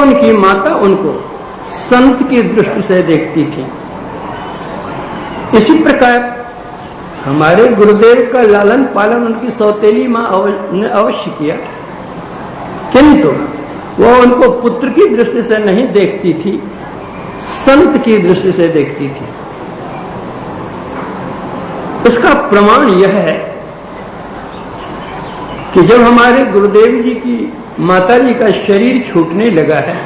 उनकी माता उनको संत की दृष्टि से देखती थी। इसी प्रकार हमारे गुरुदेव का लालन पालन उनकी सौतेली मां ने अवश्य किया, किंतु वह उनको पुत्र की दृष्टि से नहीं देखती थी, संत की दृष्टि से देखती थी। इसका प्रमाण यह है कि जब हमारे गुरुदेव जी की माताजी का शरीर छूटने लगा है,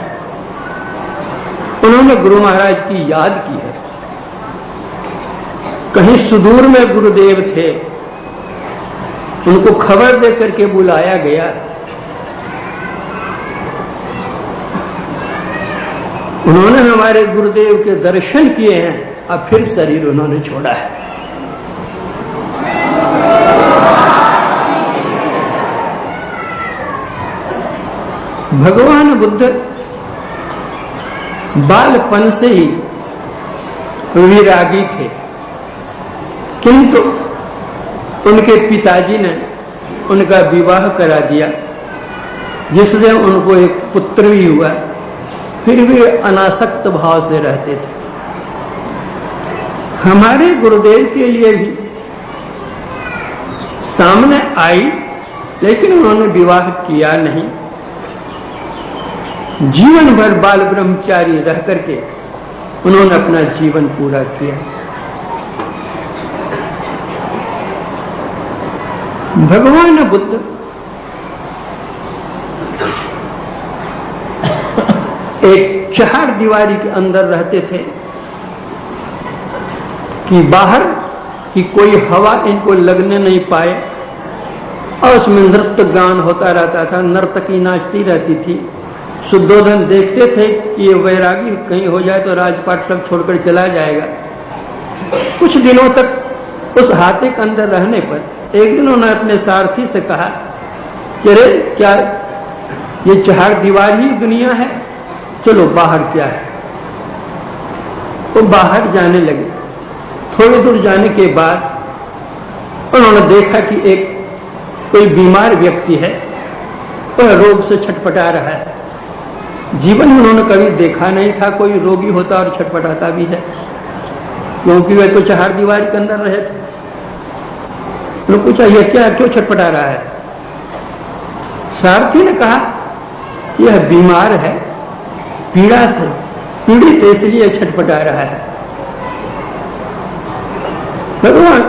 उन्होंने गुरु महाराज की याद की है। कहीं सुदूर में गुरुदेव थे, उनको खबर दे करके बुलाया गया। उन्होंने हमारे गुरुदेव के दर्शन किए हैं, अब फिर शरीर उन्होंने छोड़ा है। भगवान बुद्ध बालपन से ही विरागी थे, किंतु उनके पिताजी ने उनका विवाह करा दिया, जिससे उनको एक पुत्र भी हुआ। फिर भी अनासक्त भाव से रहते थे। हमारे गुरुदेव के लिए भी सामने आई, लेकिन उन्होंने विवाह किया नहीं। जीवन भर बाल ब्रह्मचारी रह करके उन्होंने अपना जीवन पूरा किया। भगवान बुद्ध एक चार दीवारी के अंदर रहते थे कि बाहर की कोई हवा इनको लगने नहीं पाए, और उसमें नृत्य गान होता रहता था, नर्तकी नाचती रहती थी। शुद्धोधन देखते थे कि ये वैरागी कहीं हो जाए तो राजपाट सब छोड़कर चला जाएगा। कुछ दिनों तक उस हाथे के अंदर रहने पर एक दिन उन्होंने अपने सारथी से कहा कि अरे क्या ये चार दीवार ही दुनिया है, चलो बाहर क्या है। तो बाहर जाने लगे। थोड़ी दूर जाने के बाद उन्होंने देखा कि एक कोई बीमार व्यक्ति है, वह रोग से छटपटा रहा है। जीवन में उन्होंने कभी देखा नहीं था कोई रोगी होता और छटपटाता भी है, क्योंकि वे तो चार दीवार के अंदर रहे थे। उन्होंने पूछा यह क्या, क्यों छटपटा रहा है? सारथी ने कहा यह बीमार है, पीड़ा से पीड़ित, इसलिए छटपटा रहा है। भगवान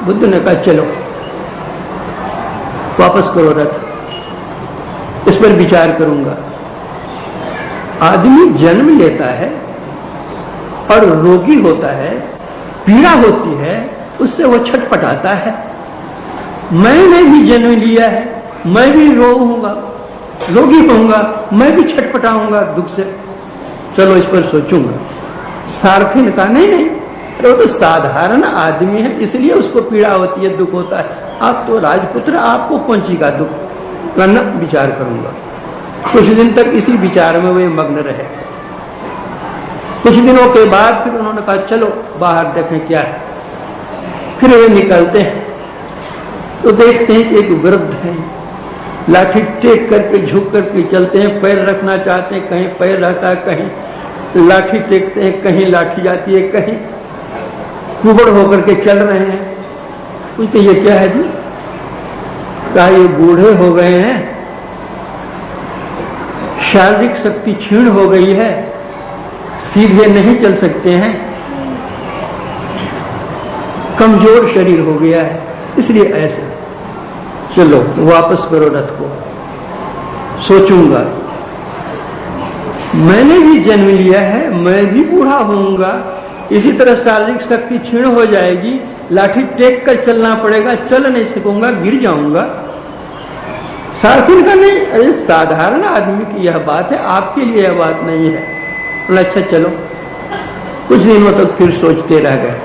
बुद्ध ने कहा चलो वापस करो रथ, इस पर विचार करूंगा। आदमी जन्म लेता है और रोगी होता है, पीड़ा होती है, उससे वो छटपटाता है। मैंने भी जन्म लिया है, मैं भी रोऊंगा, रोगी होऊंगा, मैं भी छटपटाऊंगा दुख से। चलो इस पर सोचूंगा। सारथी ने कहा नहीं नहीं, वो तो साधारण आदमी है, इसलिए उसको पीड़ा होती है, दुख होता है। आप तो राजपुत्र, आपको कौन सी का दुख? करना विचार करूंगा। कुछ दिन तक इसी विचार में वे मग्न रहे। कुछ दिनों के बाद फिर उन्होंने कहा चलो बाहर देखें क्या है। फिर वे निकलते हैं तो देखते हैं कि एक वृद्ध है, लाठी टेक करके झुक करके चलते हैं, पैर रखना चाहते हैं, कहीं पैर रहता है, कहीं लाठी टेकते हैं, कहीं लाठी जाती है, कहीं कुबड़ होकर के चल रहे हैं। पूछते ये क्या है जी? क्या ये बूढ़े हो गए हैं, शारीरिक शक्ति क्षीण हो गई है, सीधे नहीं चल सकते हैं, कमजोर शरीर हो गया है, इसलिए ऐसा। चलो वापस करो रथ को, सोचूंगा। मैंने भी जन्म लिया है, मैं भी बूढ़ा होऊंगा, इसी तरह शारीरिक शक्ति क्षीण हो जाएगी, लाठी टेक कर चलना पड़ेगा, चल नहीं सकूंगा, गिर जाऊंगा। सारथी का नहीं, अरे साधारण आदमी की यह बात है, आपके लिए यह बात नहीं है। बोला अच्छा चलो। कुछ दिनों तक फिर सोचते रह गए।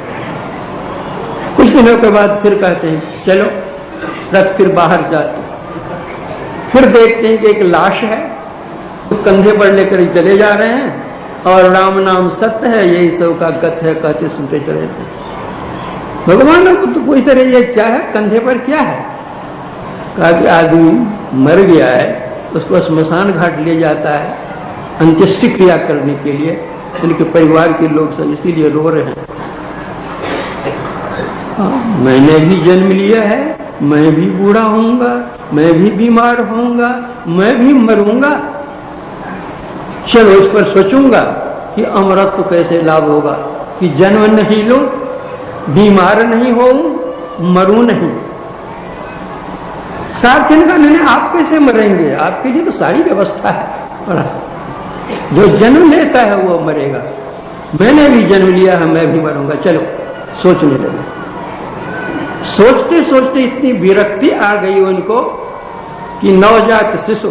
कुछ दिनों के बाद फिर कहते हैं चलो, रथ फिर बाहर जाते। फिर देखते हैं कि एक लाश है, तो कंधे पर लेकर चले जा रहे हैं, और राम नाम सत्य है, यही सब का गत है, कहते सुनते चले थे। भगवान ने बुद्ध पूछ रहे ये क्या है, कंधे पर क्या है? कहा कि आदमी मर गया है, उसको स्मशान घाट ले जाता है, अंत्येष्टि क्रिया करने के लिए उनके परिवार के लोग सब इसीलिए रो रहे हैं। मैंने भी जन्म लिया है, मैं भी बूढ़ा होऊंगा, मैं भी बीमार होऊंगा, मैं भी मरूंगा। चलो इस पर सोचूंगा कि अमरत्व कैसे लाभ होगा, कि जन्म नहीं लो, बीमार नहीं हो, मरूं नहीं। सार्थिन का नहीं, आप कैसे मरेंगे, आपके लिए तो सारी व्यवस्था है। जो जन्म लेता है वो मरेगा, मैंने भी जन्म लिया है, मैं भी मरूंगा। चलो सोचने लगे। सोचते सोचते इतनी विरक्ति आ गई उनको कि नवजात शिशु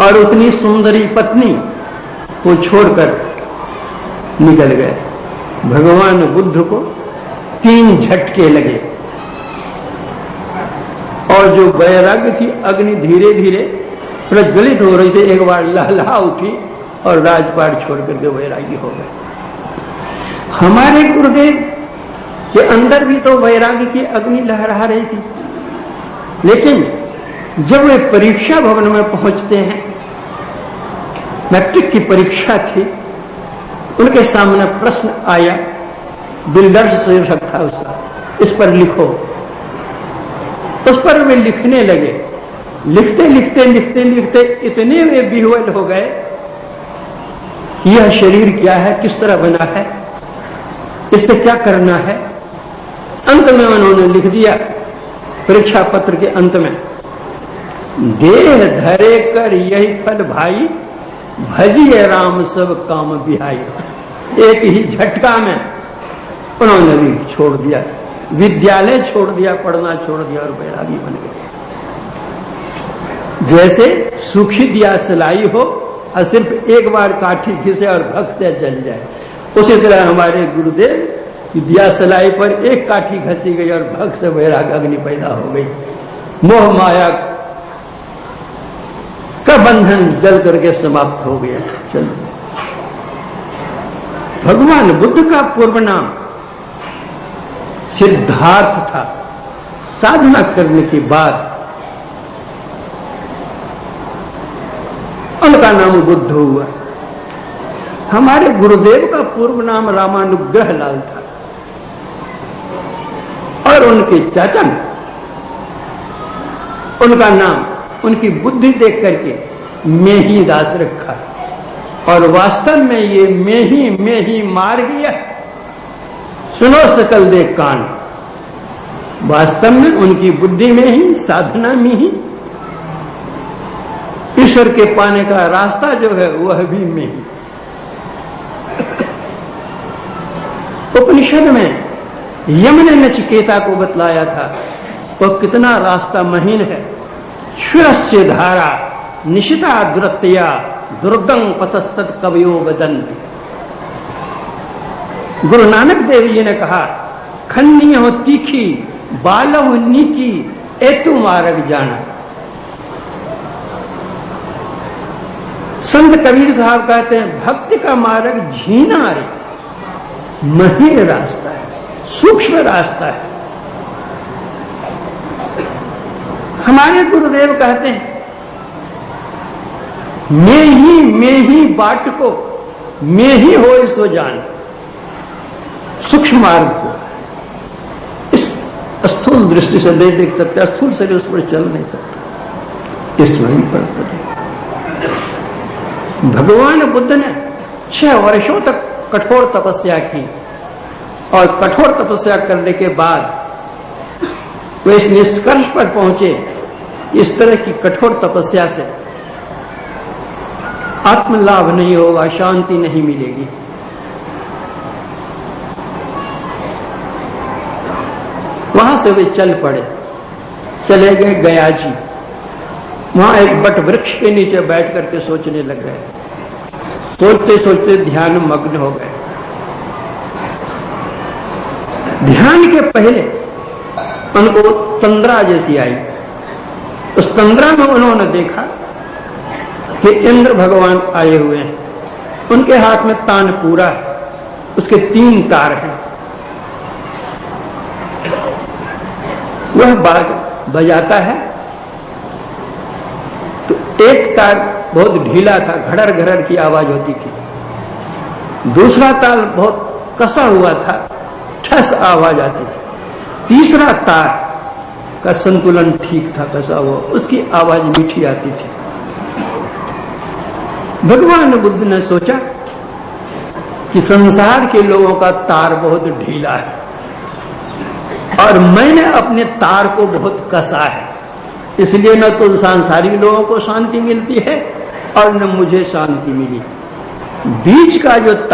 और उतनी सुंदरी पत्नी को छोड़कर निकल गए। भगवान बुद्ध को 3 झटके लगे और जो वैराग्य की अग्नि धीरे धीरे प्रज्वलित हो रही थी, एक बार लहलहा उठी और राजपाट छोड़ करके वैरागी हो गए। हमारे गुरुदेव के अंदर भी तो वैराग्य की अग्नि लहरा रही थी, लेकिन जब वे परीक्षा भवन में पहुंचते हैं, मैट्रिक की परीक्षा थी, उनके सामने प्रश्न आया, बिल्डर्स शीर्षक था उसका, इस पर लिखो। उस पर वे लिखने लगे। लिखते लिखते लिखते लिखते इतने वे विह्वल हो गए, यह शरीर क्या है, किस तरह बना है, इससे क्या करना है। अंत में उन्होंने लिख दिया परीक्षा पत्र के अंत में, देह धरे कर यही फल भाई, भजिए राम सब काम बिहाई। एक ही झटका में उन्होंने भी छोड़ दिया, विद्यालय छोड़ दिया, पढ़ना छोड़ दिया और बैरागी बन गए। जैसे सूखी दिया सिलाई हो और सिर्फ एक बार काठी घिसे और भग से जल जाए, उसी तरह हमारे गुरुदेव की दिया सिलाई पर एक काठी घसी गई और भग से वैराग अग्नि पैदा हो गई। मोह माया का बंधन जल करके समाप्त हो गया। चलो, भगवान बुद्ध का पूर्व नाम सिद्धार्थ था। साधना करने के बाद उनका नाम बुद्ध हुआ। हमारे गुरुदेव का पूर्व नाम रामानुग्रह लाल था और उनके चाचा ने उनका नाम उनकी बुद्धि देख करके मेही दास रखा, और वास्तव में ये मेही मार गया। सुनो सकल देख कान, वास्तव में उनकी बुद्धि में ही, साधना में ही ईश्वर के पाने का रास्ता जो है वह भी में ही। उपनिषद में यम ने नचिकेता को बतलाया था वह कितना रास्ता महीन है। क्षुरस्य धारा निशिता दुरत्या दुर्गम पतस्तत् कवयो वदन्ति। गुरु नानक देव जी ने कहा, खन्नी हो तीखी, बालव नीकी, एतु मार्ग जाना। संत कबीर साहब कहते हैं, भक्ति का मार्ग झीना रे, महीन रास्ता है, सूक्ष्म रास्ता है। हमारे गुरुदेव कहते हैं, मैं ही बाट को, मैं ही हो सो जान। सूक्ष्म मार्ग को इस स्थूल दृष्टि से देख सकते, स्थूल शरीर उस पर चल नहीं सकता, इसमें पर भगवान बुद्ध ने 6 वर्षों तक कठोर तपस्या की, और कठोर तपस्या करने के बाद वे इस निष्कर्ष पर पहुंचे, इस तरह की कठोर तपस्या से आत्मलाभ नहीं होगा, शांति नहीं मिलेगी। वहां से वे चल पड़े, चले गए गया जी। वहां एक बट वृक्ष के नीचे बैठ करके सोचने लग गए। सोचते सोचते ध्यान मग्न हो गए। ध्यान के पहले उनको तंद्रा जैसी आई। उस तंद्रा में उन्होंने देखा कि इंद्र भगवान आए हुए हैं। उनके हाथ में तान पूरा है, उसके 3 तार हैं। वह बाज बजाता है तो एक तार बहुत ढीला था, घड़र घड़र की आवाज होती थी। दूसरा ताल बहुत कसा हुआ था, ठस आवाज आती थी। तीसरा तार का संतुलन ठीक था, कसा हुआ, उसकी आवाज मीठी आती थी। भगवान बुद्ध ने सोचा कि संसार के लोगों का तार बहुत ढीला है और मैंने अपने तार को बहुत कसा है, इसलिए न तो सांसारिक लोगों को शांति मिलती है और न मुझे शांति मिली। बीच का जो